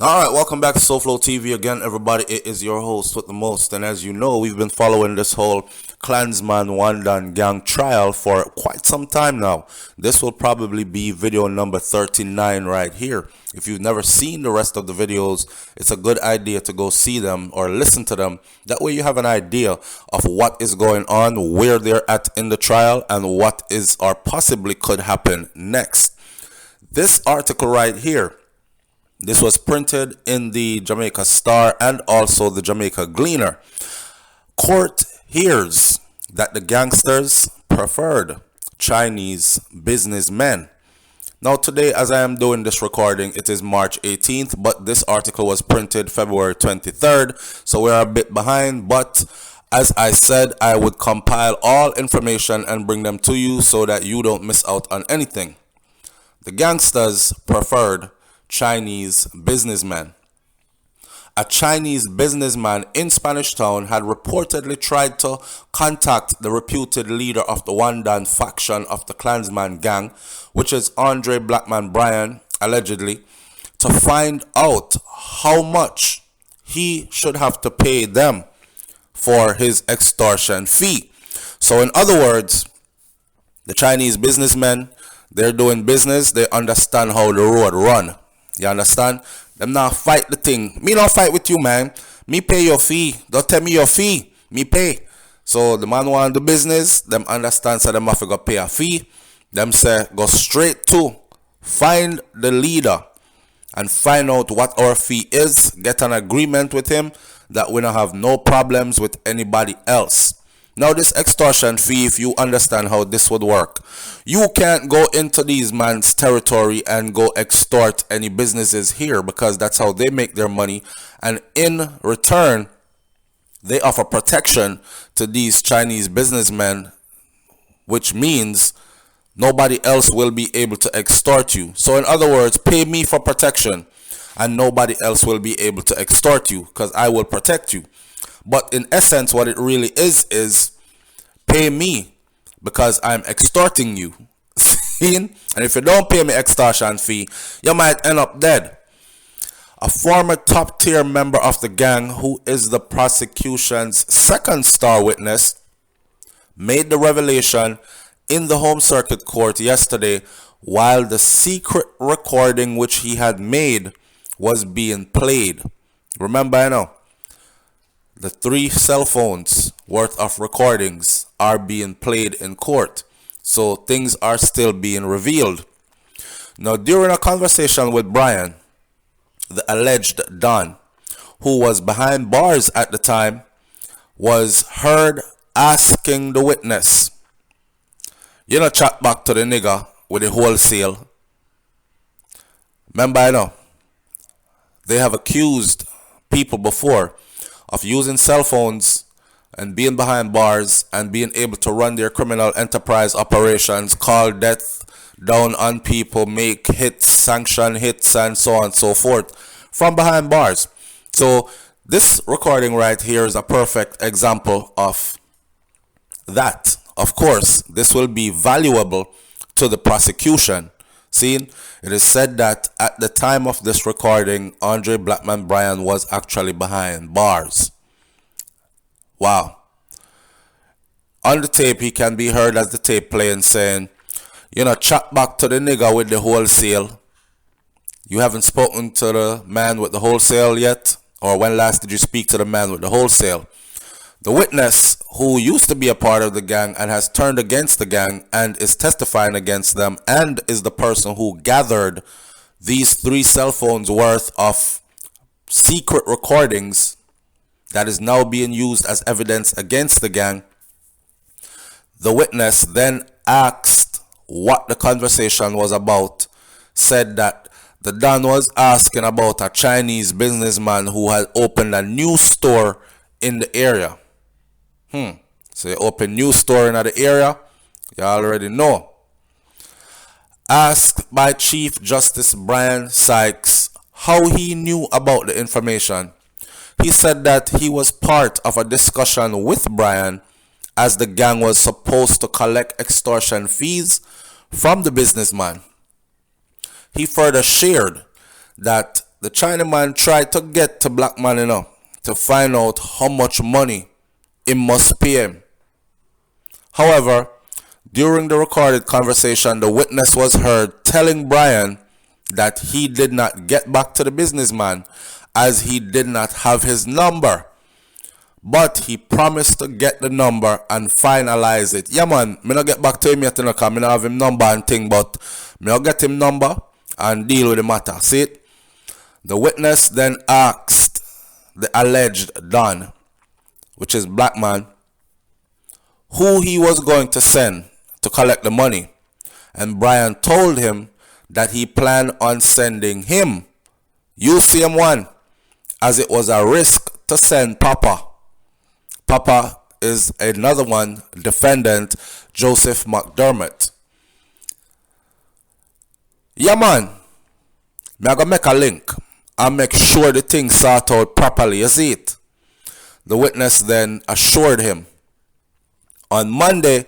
Alright, welcome back to SouFLoTV again, everybody. It is your host with the most, and as you know, we've been following this whole Klansman Wandan gang trial for quite some time now. This will probably be video number 39 right here. If you've never seen the rest of the videos, it's a good idea to go see them or listen to them. That way you have an idea of what is going on, where they're at in the trial, and what is or possibly could happen next. This article right here, this was printed in the Jamaica Star and also the Jamaica Gleaner. Court hears that the gangsters preferred Chinese businessmen. Now today, as I am doing this recording, it is March 18th, but this article was printed February 23rd, so we're a bit behind. But as I said, I would compile all information and bring them to you so that you don't miss out on anything. The gangsters preferred Chinese businessman. A Chinese businessman in Spanish Town had reportedly tried to contact the reputed leader of the Wandan faction of the Klansman gang, which is Andre Blackman Bryan, allegedly, to find out how much he should have to pay them for his extortion fee. So in other words, the Chinese businessmen, they're doing business, they understand how the road run. You understand? Them not fight the thing. Me not fight with you, man. Me pay your fee. Don't tell me your fee. Me pay. So the man want the business. Them understand so them have to go pay a fee. Them say go straight to find the leader and find out what our fee is. Get an agreement with him that we don't have no problems with anybody else. Now this extortion fee, if you understand how this would work, you can't go into these man's territory and go extort any businesses here, because that's how they make their money. And in return, they offer protection to these Chinese businessmen, which means nobody else will be able to extort you. So in other words, pay me for protection and nobody else will be able to extort you, because I will protect you. But in essence, what it really is pay me because I'm extorting you. And if you don't pay me extortion fee, you might end up dead. A former top tier member of the gang, who is the prosecution's second star witness, made the revelation in the home circuit court yesterday while the secret recording which he had made was being played. Remember, I know the 3 cell phones worth of recordings are being played in court. So things are still being revealed. Now, during a conversation with Brian, the alleged Don, who was behind bars at the time, was heard asking the witness, you know, chat back to the nigga with the wholesale. Remember, I know they have accused people before of using cell phones and being behind bars and being able to run their criminal enterprise operations, call death down on people, make hits, sanction hits, and so on and so forth from behind bars. So this recording right here is a perfect example of that. Of course, this will be valuable to the prosecution. See, it is said that at the time of this recording, Andre Blackman Bryan was actually behind bars. Wow. On the tape, he can be heard as the tape playing saying, you know, chat back to the nigga with the wholesale. You haven't spoken to the man with the wholesale yet? Or when last did you speak to the man with the wholesale? The witness, who used to be a part of the gang and has turned against the gang and is testifying against them, and is the person who gathered these 3 cell phones worth of secret recordings that is now being used as evidence against the gang. The witness then asked what the conversation was about, said that the Don was asking about a Chinese businessman who had opened a new store in the area. So you open new store in the area, you already know. Asked by Chief Justice Brian Sykes how he knew about the information, he said that he was part of a discussion with Brian as the gang was supposed to collect extortion fees from the businessman. He further shared that the Chinaman tried to get to black man, to find out how much money he must pay him. However, during the recorded conversation, the witness was heard telling Brian that he did not get back to the businessman as he did not have his number. But he promised to get the number and finalize it. Yeah man, me not get back to him yet, because me not have him number and thing, but me not get him number and deal with the matter. See it? The witness then asked the alleged Don, which is black man, who he was going to send to collect the money. And Brian told him that he planned on sending him, UCM1, as it was a risk to send Papa. Papa is another one, defendant Joseph McDermott. Yeah man, me gonna make a link and make sure the thing sort out properly, you see it? The witness then assured him. On Monday,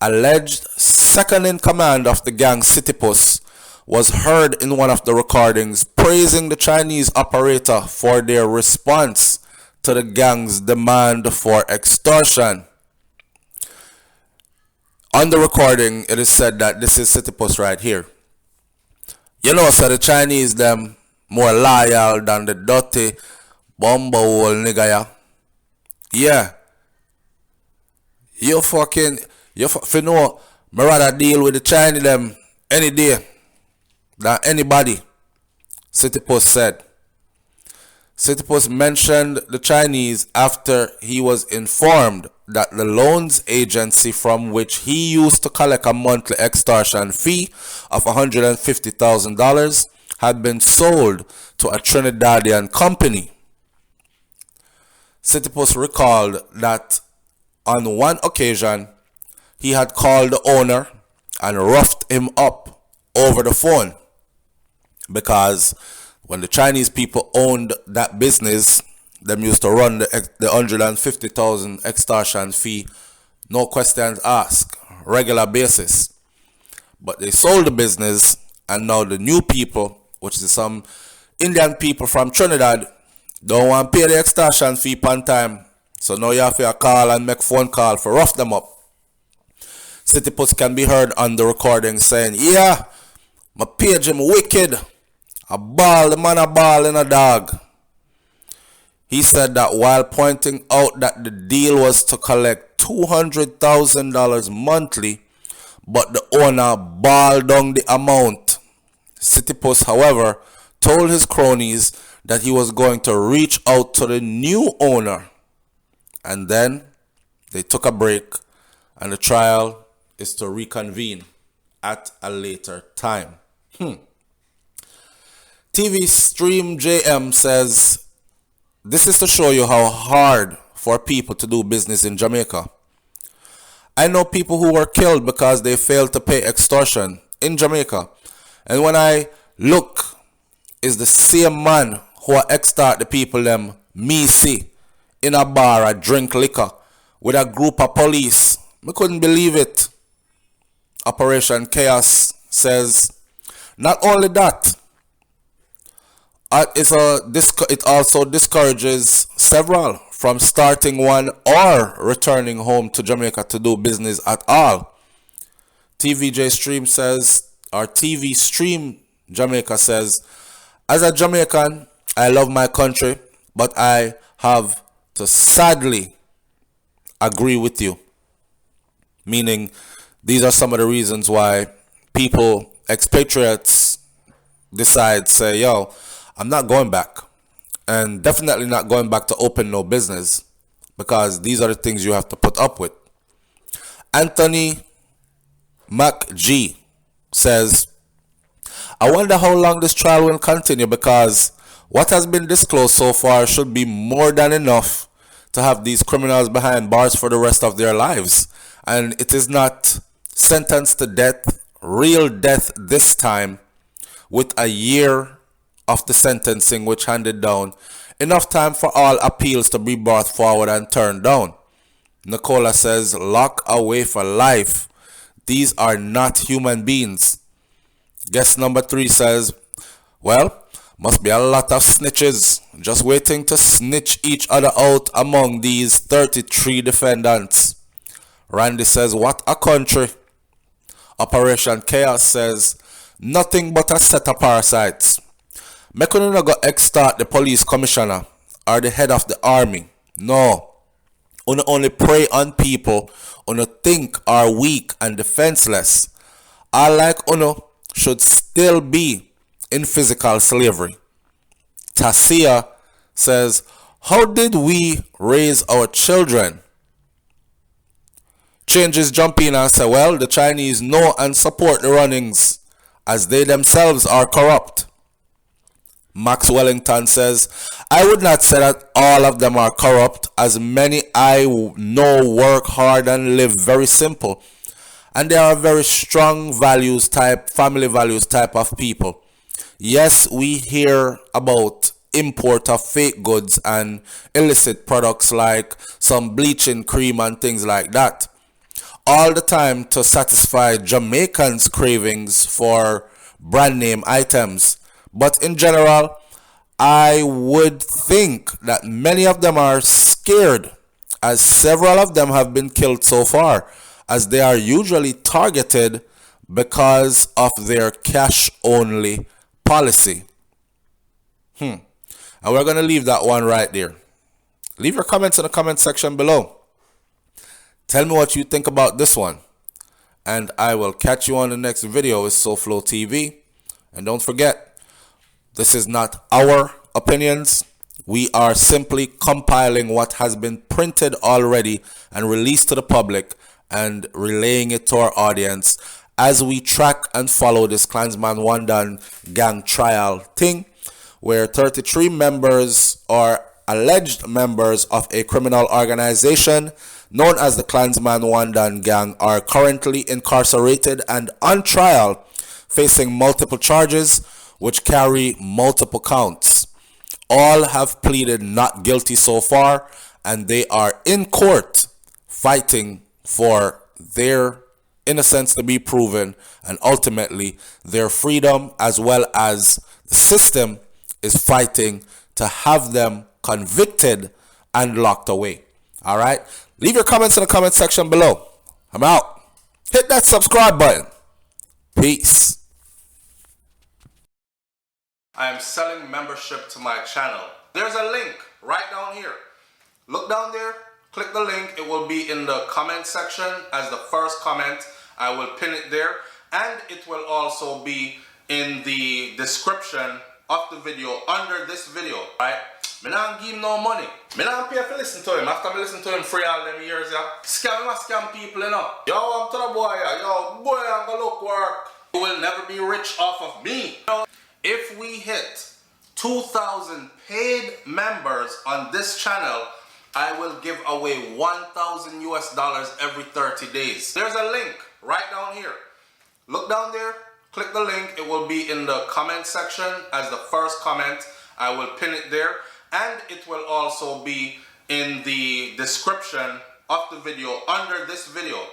alleged second in command of the gang City Puss was heard in one of the recordings praising the Chinese operator for their response to the gang's demand for extortion. On the recording, it is said that this is City Puss right here. You know, so the Chinese them more loyal than the dirty bumblehole nigga, yeah? Yeah. You know, me rather deal with the Chinese them any day than anybody, City Post said. City Post mentioned the Chinese after he was informed that the loans agency from which he used to collect a monthly extortion fee of $150,000 had been sold to a Trinidadian company. City Post recalled that on one occasion, he had called the owner and roughed him up over the phone because when the Chinese people owned that business, them used to run the $150,000 extortion fee, no questions asked, regular basis. But they sold the business, and now the new people, which is some Indian people from Trinidad, don't want to pay the extortion fee on time. So now you have to call and make phone call for rough them up. City Puss can be heard on the recording saying, yeah, my page him wicked. A ball, the man a ball in a dog. He said that while pointing out that the deal was to collect $200,000 monthly, but the owner balled down the amount. City Puss, however, told his cronies that he was going to reach out to the new owner. And then they took a break, and the trial is to reconvene at a later time. TV Stream JM says, this is to show you how hard for people to do business in Jamaica. I know people who were killed because they failed to pay extortion in Jamaica. And when I look, is the same man who extort the people them me see in a bar, I drink liquor with a group of police. I couldn't believe it. Operation Chaos says, not only that, it also discourages several from starting one or returning home to Jamaica to do business at all. TVJ Stream says, or TV Stream Jamaica says, as a Jamaican, I love my country, but I have to sadly agree with you. Meaning, these are some of the reasons why people, expatriates, decide, say, yo, I'm not going back. And definitely not going back to open no business, because these are the things you have to put up with. Anthony McG says, I wonder how long this trial will continue, because what has been disclosed so far should be more than enough to have these criminals behind bars for the rest of their lives. And it is not sentenced to death, real death this time, with a year of the sentencing which handed down, enough time for all appeals to be brought forward and turned down. Nicola says, lock away for life. These are not human beings. Guest number 3 says, well, Must be a lot of snitches just waiting to snitch each other out among these 33 defendants. Randy says, what a country. Operation Chaos says, nothing but a set of parasites. Make no go extort the police commissioner or the head of the army. No. Una only prey on people una think are weak and defenseless. All like una should still be in physical slavery. Tasia says, how did we raise our children? Changes jump in and say, well, the Chinese know and support the runnings as they themselves are corrupt. Max Wellington says, I would not say that all of them are corrupt, as many I know work hard and live very simple. And they are very strong values type, family values type of people. Yes, we hear about import of fake goods and illicit products like some bleaching cream and things like that. All the time to satisfy Jamaicans' cravings for brand name items. But in general, I would think that many of them are scared, as several of them have been killed so far, as they are usually targeted because of their cash-only policy. And we're going to leave that one right there. Leave your comments in the comment section below. Tell me what you think about this one. And I will catch you on the next video with SouFLoTV. And don't forget, this is not our opinions. We are simply compiling what has been printed already and released to the public and relaying it to our audience as we track and follow this Klansman Wandan gang trial thing, where 33 members or alleged members of a criminal organization known as the Klansman Wandan gang are currently incarcerated and on trial, facing multiple charges which carry multiple counts. All have pleaded not guilty so far, and they are in court fighting for their innocence to be proven and ultimately their freedom, as well as the system is fighting to have them convicted and locked away. All right? Leave your comments in the comment section below. I'm out. Hit that subscribe button. Peace. I am selling membership to my channel. There's a link right down here. Look down there, click the link. It will be in the comment section as the first comment. I will pin it there, and it will also be in the description of the video under this video, right? Me not give him no money. Me not pay for listen to him. After me listen to him for all them years, yeah. Scam people, you know. Yo, I'm to the boy, yeah. Yo, boy, I'm gonna look work. You will never be rich off of me. You know? If we hit 2,000 paid members on this channel, I will give away $1,000 every 30 days. There's a link right down here. Look down there, click the link. It will be in the comment section as the first comment. I will pin it there, and it will also be in the description of the video under this video.